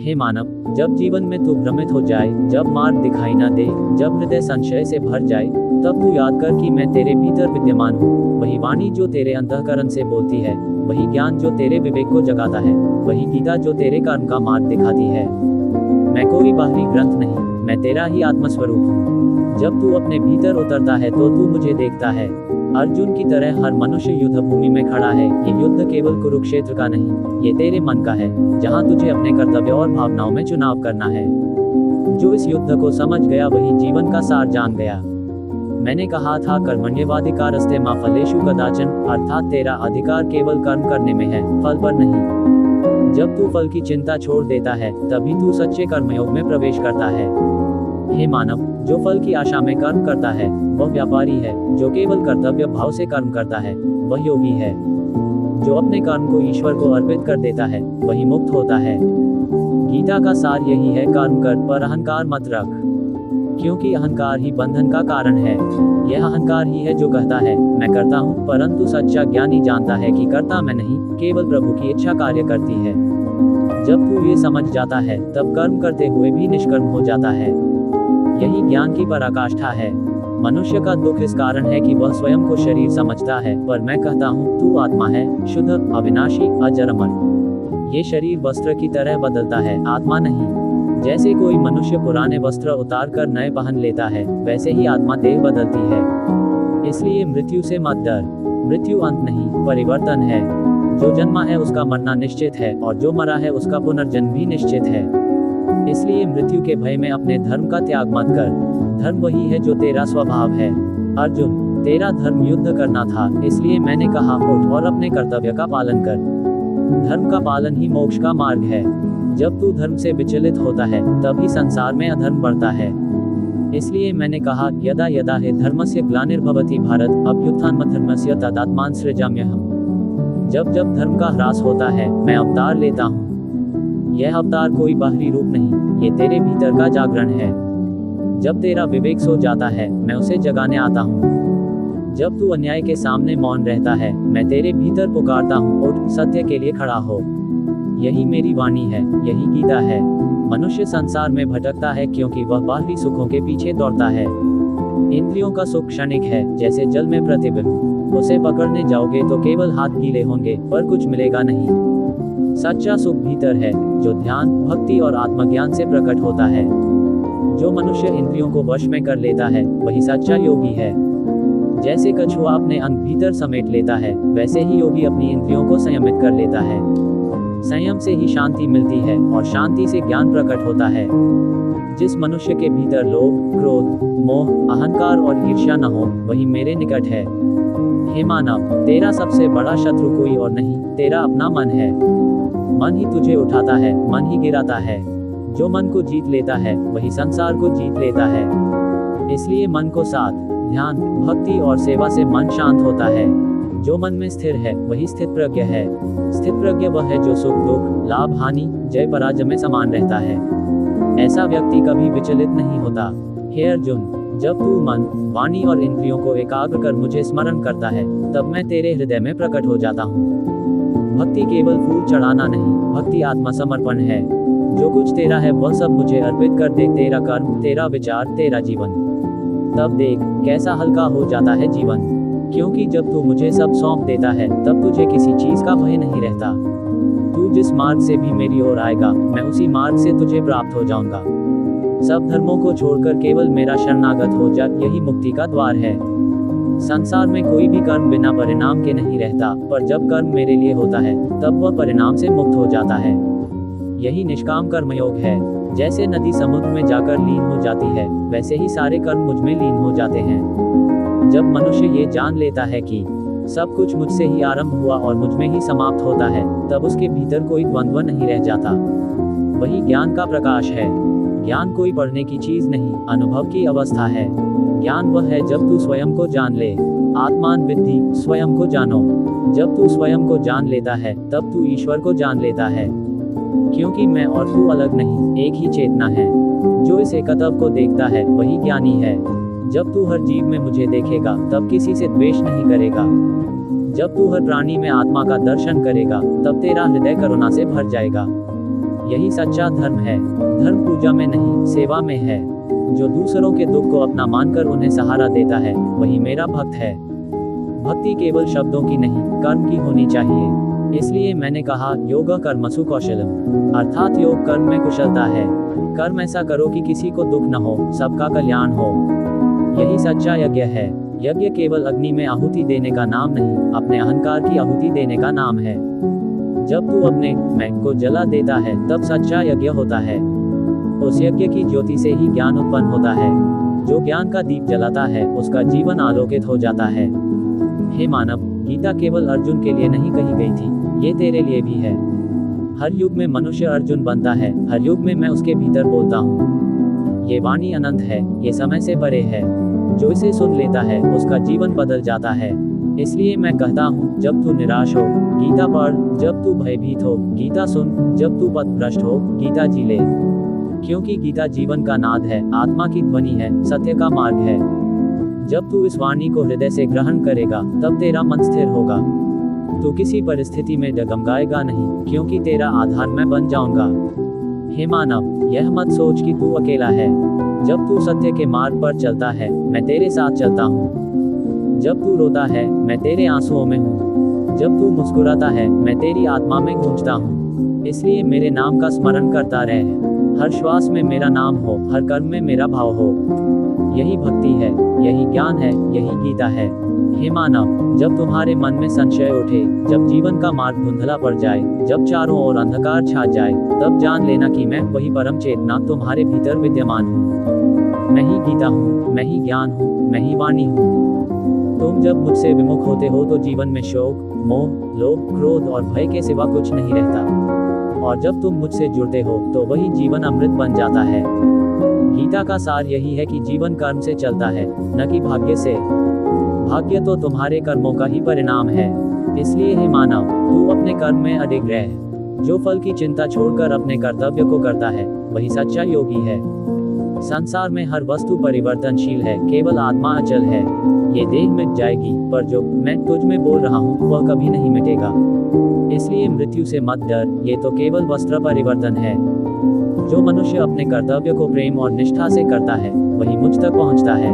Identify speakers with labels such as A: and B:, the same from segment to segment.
A: हे मानव, जब जीवन में तू भ्रमित हो जाए, जब मार्ग दिखाई न दे, जब हृदय संशय से भर जाए, तब तू याद कर कि मैं तेरे भीतर विद्यमान हूँ। वही वाणी जो तेरे अंतःकरण से बोलती है, वही ज्ञान जो तेरे विवेक को जगाता है, वही गीता जो तेरे कर्म का मार्ग दिखाती है। मैं कोई बाहरी ग्रंथ नहीं, मैं तेरा ही आत्मस्वरूप हूँ। जब तू अपने भीतर उतरता है तो तू मुझे देखता है। अर्जुन की तरह हर मनुष्य युद्ध भूमि में खड़ा है। ये युद्ध केवल कुरुक्षेत्र का नहीं, ये तेरे मन का है, जहाँ तुझे अपने कर्तव्य और भावनाओं में चुनाव करना है। जो इस युद्ध को समझ गया वही जीवन का सार जान गया। मैंने कहा था, कर्मण्येवाधिकारस्ते मा फलेषु कदाचन, अर्थात तेरा अधिकार केवल कर्म करने में है, फल पर नहीं। जब तू फल की चिंता छोड़ देता है, तभी तू सच्चे कर्मयोग में प्रवेश करता है। हे मानव, जो फल की आशा में कर्म करता है वह व्यापारी है। जो केवल कर्तव्य भाव से कर्म करता है वह योगी है। जो अपने कर्म को ईश्वर को अर्पित कर देता है वही मुक्त होता है। गीता का सार यही है, कर्म कर पर अहंकार मत रख, क्योंकि अहंकार ही बंधन का कारण है। यह अहंकार ही है जो कहता है मैं करता हूँ, परंतु सच्चा ज्ञानी जानता है कि करता मैं नहीं, केवल प्रभु की इच्छा कार्य करती है। जब तू ये समझ जाता है तब कर्म करते हुए भी निष्कर्म हो जाता है। यही ज्ञान की पराकाष्ठा है। मनुष्य का दुख इस कारण है कि वह स्वयं को शरीर समझता है, पर मैं कहता हूँ तू आत्मा है, शुद्ध, अविनाशी, अजर, अमर। ये शरीर वस्त्र की तरह बदलता है, आत्मा नहीं। जैसे कोई मनुष्य पुराने वस्त्र उतार कर नए पहन लेता है, वैसे ही आत्मा देह बदलती है। इसलिए मृत्यु से मत डर। मृत्यु अंत नहीं, परिवर्तन है। जो जन्मा है उसका मरना निश्चित है, और जो मरा है उसका पुनर्जन्म भी निश्चित है। इसलिए मृत्यु के भय में अपने धर्म का त्याग मत कर। धर्म वही है जो तेरा स्वभाव है। अर्जुन, तेरा धर्म युद्ध करना था, इसलिए मैंने कहा उठ और अपने कर्तव्य का पालन कर। धर्म का पालन ही मोक्ष का मार्ग है। जब तू धर्म से विचलित होता है तभी संसार में अधर्म बढ़ता है। इसलिए मैंने कहा, यदा यदा हि धर्मस्य ग्लानिर्भवति भारत, अभ्युत्थानमधर्मस्य तदात्मान सृजाम्यहम्। जब जब धर्म का ह्रास होता है मैं अवतार लेता हूँ। यह अवतार कोई बाहरी रूप नहीं, ये तेरे भीतर का जागरण है। जब तेरा विवेक सो जाता है मैं उसे जगाने आता हूँ। जब तू अन्याय के सामने मौन रहता है मैं तेरे भीतर पुकारता हूँ, उठ, सत्य के लिए खड़ा हो। यही मेरी वाणी है, यही गीता है। मनुष्य संसार में भटकता है क्योंकि वह बाहरी सुखों के पीछे दौड़ता है। इंद्रियों का सुख क्षणिक है, जैसे जल में प्रतिबिंब। उसे पकड़ने जाओगे तो केवल हाथ गीले होंगे, पर कुछ मिलेगा नहीं। सच्चा सुख भीतर है, जो ध्यान, भक्ति और आत्मज्ञान से प्रकट होता है। जो मनुष्य इंद्रियों को वश में कर लेता है वही सच्चा योगी है। जैसे कछुआ अपने अंग भीतर समेट लेता है, वैसे ही योगी अपनी इंद्रियों को संयमित कर लेता है। संयम से ही शांति मिलती है, और शांति से ज्ञान प्रकट होता है। जिस मनुष्य के भीतर लोभ, क्रोध, मोह, अहंकार और ईर्ष्या न हो, वही मेरे निकट है। हे मानव, तेरा सबसे बड़ा शत्रु कोई और नहीं, तेरा अपना मन है। मन ही तुझे उठाता है, मन ही गिराता है। जो मन को जीत लेता है वही संसार को जीत लेता है। इसलिए मन को साथ, ध्यान, भक्ति और सेवा से मन शांत होता है। जो मन में स्थिर है वही स्थित प्रज्ञ है। स्थित प्रज्ञ वह है जो सुख दुख, लाभ हानि, जय पराजय में समान रहता है। ऐसा व्यक्ति कभी विचलित नहीं होता। हे अर्जुन, जब तू मन, वाणी और इंद्रियों को एकाग्र कर मुझे स्मरण करता है तब मैं तेरे हृदय में प्रकट हो जाता हूँ। भक्ति केवल फूल चढ़ाना नहीं, भक्ति आत्मसमर्पण है। जो कुछ तेरा है वह सब मुझे अर्पित कर दे। तेरा कर्म, तेरा विचार, तेरा जीवन। तब देख कैसा हल्का हो जाता है जीवन। क्योंकि जब तू मुझे सब सौंप देता है तब तुझे किसी चीज का भय नहीं रहता। तू जिस मार्ग से भी मेरी ओर आएगा मैं उसी मार्ग से तुझे प्राप्त हो जाऊंगा। सब धर्मों को छोड़कर केवल मेरा शरणागत हो जा, यही मुक्ति का द्वार है। संसार में कोई भी कर्म बिना परिणाम के नहीं रहता, पर जब कर्म मेरे लिए होता है तब वह परिणाम से मुक्त हो जाता है। यही निष्काम कर्मयोग है। जैसे नदी समुद्र में जाकर लीन हो जाती है, वैसे ही सारे कर्म मुझ में लीन हो जाते हैं। जब मनुष्य ये जान लेता है कि सब कुछ मुझसे ही आरंभ हुआ और मुझ में ही समाप्त होता है, तब उसके भीतर कोई द्वंद्व नहीं रह जाता। वही ज्ञान का प्रकाश है। ज्ञान कोई पढ़ने की चीज नहीं, अनुभव की अवस्था है। ज्ञान वह है जब तू स्वयं को जान ले। आत्मान विद्धि, स्वयं को जानो। जब तू स्वयं को जान लेता है तब तू ईश्वर को जान लेता है। क्योंकि मैं और तू अलग नहीं, एक ही चेतना है। जो इस एकत्व को देखता है वही ज्ञानी है। जब तू हर जीव में मुझे देखेगा तब किसी से द्वेष नहीं करेगा। जब तू हर प्राणी में आत्मा का दर्शन करेगा तब तेरा हृदय करुणा से भर जाएगा। यही सच्चा धर्म है। धर्म पूजा में नहीं, सेवा में है। जो दूसरों के दुख को अपना मानकर उन्हें सहारा देता है, वही मेरा भक्त है। भक्ति केवल शब्दों की नहीं, कर्म की होनी चाहिए। इसलिए मैंने कहा योग कर्मसु कौशलम, अर्थात योग कर्म में कुशलता है। कर्म ऐसा करो कि किसी को दुख न हो, सबका कल्याण हो। यही सच्चा यज्ञ है। यज्ञ केवल अग्नि में आहुति देने का नाम नहीं, अपने अहंकार की आहुति देने का नाम है। जब तू अपने मैं को जला देता है, तब सच्चा यज्ञ होता है। उस यज्ञ की ज्योति से ही ज्ञान उत्पन्न होता है। जो ज्ञान का दीप जलाता है, उसका जीवन आलोकित हो जाता है। हे मानव, गीता केवल अर्जुन के लिए नहीं कही गई थी, ये तेरे लिए भी है। हर युग में मनुष्य अर्जुन बनता है, हर युग में मैं उसके भीतर बोलता हूँ। ये वाणी अनंत है, ये समय से परे है। जो इसे सुन लेता है, उसका जीवन बदल जाता है। इसलिए मैं कहता हूँ, जब तू निराश हो, गीता पढ़। जब तू भयभीत हो, गीता सुन। जब तू पथभ्रष्ट हो, गीता जी ले। क्योंकि गीता जीवन का नाद है, आत्मा की ध्वनि है, सत्य का मार्ग है। जब तू इस वाणी को हृदय से ग्रहण करेगा, तब तेरा मन स्थिर होगा। तू किसी परिस्थिति में डगमगाएगा नहीं, क्योंकि तेरा आधार मैं बन जाऊंगा। हे मानव, यह मत सोच कि तू अकेला है। जब तू सत्य के मार्ग पर चलता है, मैं तेरे साथ चलता हूँ। जब तू रोता है, मैं तेरे आंसुओं में हूँ। जब तू मुस्कुराता है, मैं तेरी आत्मा में गूंजता हूँ। इसलिए मेरे नाम का स्मरण करता रहे। हर श्वास में मेरा नाम हो, हर कर्म में मेरा भाव हो। यही भक्ति है, यही ज्ञान है, यही गीता है। हे मानव, जब तुम्हारे मन में संशय उठे, जब जीवन का मार्ग धुंधला पड़ जाए, जब चारों ओर अंधकार छा जाए, तब जान लेना कि मैं वही परम चेतना तुम्हारे भीतर विद्यमान हूँ। मैं ही गीता हूँ, मैं ही ज्ञान हूँ, मैं ही वाणी हूँ। तुम जब मुझसे विमुख होते हो तो जीवन में शोक, मोह, लोभ, क्रोध और भय के सिवा कुछ नहीं रहता। और जब तुम मुझसे जुड़ते हो, तो वही जीवन अमृत बन जाता है। गीता का सार यही है कि जीवन कर्म से चलता है, न कि भाग्य से। भाग्य तो तुम्हारे कर्मों का ही परिणाम है। इसलिए हे मानव, तू अपने कर्म में अडिग रह। जो फल की चिंता छोड़कर अपने कर्तव्य को करता है, वही सच्चा योगी है। संसार में हर वस्तु परिवर्तनशील है, केवल आत्मा अचल है। ये देह मिट जाएगी, पर जो मैं तुझ में बोल रहा हूँ, वह कभी नहीं मिटेगा। इसलिए मृत्यु से मत डर, ये तो केवल वस्त्र परिवर्तन है। जो मनुष्य अपने कर्तव्य को प्रेम और निष्ठा से करता है, वही मुझ तक पहुंचता है।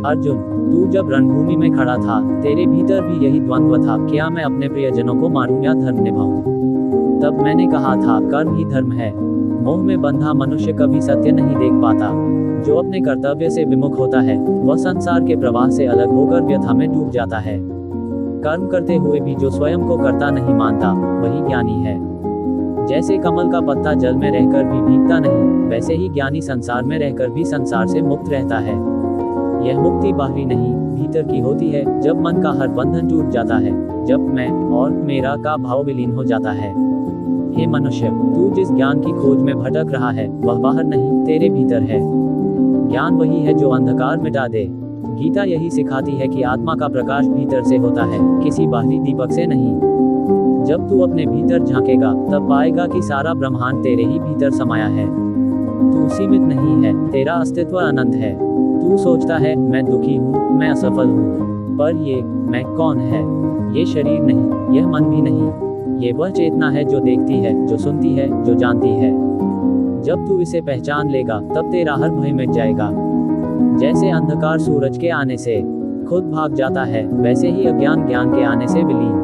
A: अर्जुन, तू जब रणभूमि में खड़ा था, तेरे भीतर भी यही द्वंद्व था, क्या मैं अपने प्रियजनों को मारूं या धर्म निभाऊं। तब मैंने कहा था, कर्म ही धर्म है। मोह में बंधा मनुष्य कभी सत्य नहीं देख पाता। जो अपने कर्तव्य से विमुख होता है, वह संसार के प्रवाह से अलग होकर व्यथा में डूब जाता है। कर्म करते हुए भी जो स्वयं को कर्ता नहीं मानता, वही ज्ञानी है। जैसे कमल का पत्ता जल में रहकर भी भीगता नहीं, वैसे ही ज्ञानी संसार में रहकर भी संसार से मुक्त रहता है। यह मुक्ति बाहरी नहीं, भीतर की होती है, जब मन का हर बंधन टूट जाता है, जब मैं और मेरा का भाव विलीन हो जाता है। हे मनुष्य, तू जिस ज्ञान की खोज में भटक रहा है, वह बाहर नहीं, तेरे भीतर है। ज्ञान वही है जो अंधकार मिटा दे। गीता यही सिखाती है कि आत्मा का प्रकाश भीतर से होता है, किसी बाहरी दीपक से नहीं। जब तू अपने भीतर झांकेगा, तब पाएगा कि सारा ब्रह्मांड तेरे ही भीतर समाया है। तू सीमित नहीं है, तेरा अस्तित्व अनंत है। तू सोचता है, मैं दुखी हूँ, मैं असफल हूँ, पर ये मैं कौन है? ये शरीर नहीं, यह मन भी नहीं। ये वह चेतना है जो देखती है, जो सुनती है, जो जानती है। जब तू इसे पहचान लेगा, तब तेरा हर भय मिट जाएगा। जैसे अंधकार सूरज के आने से खुद भाग जाता है, वैसे ही अज्ञान ज्ञान के आने से विलीन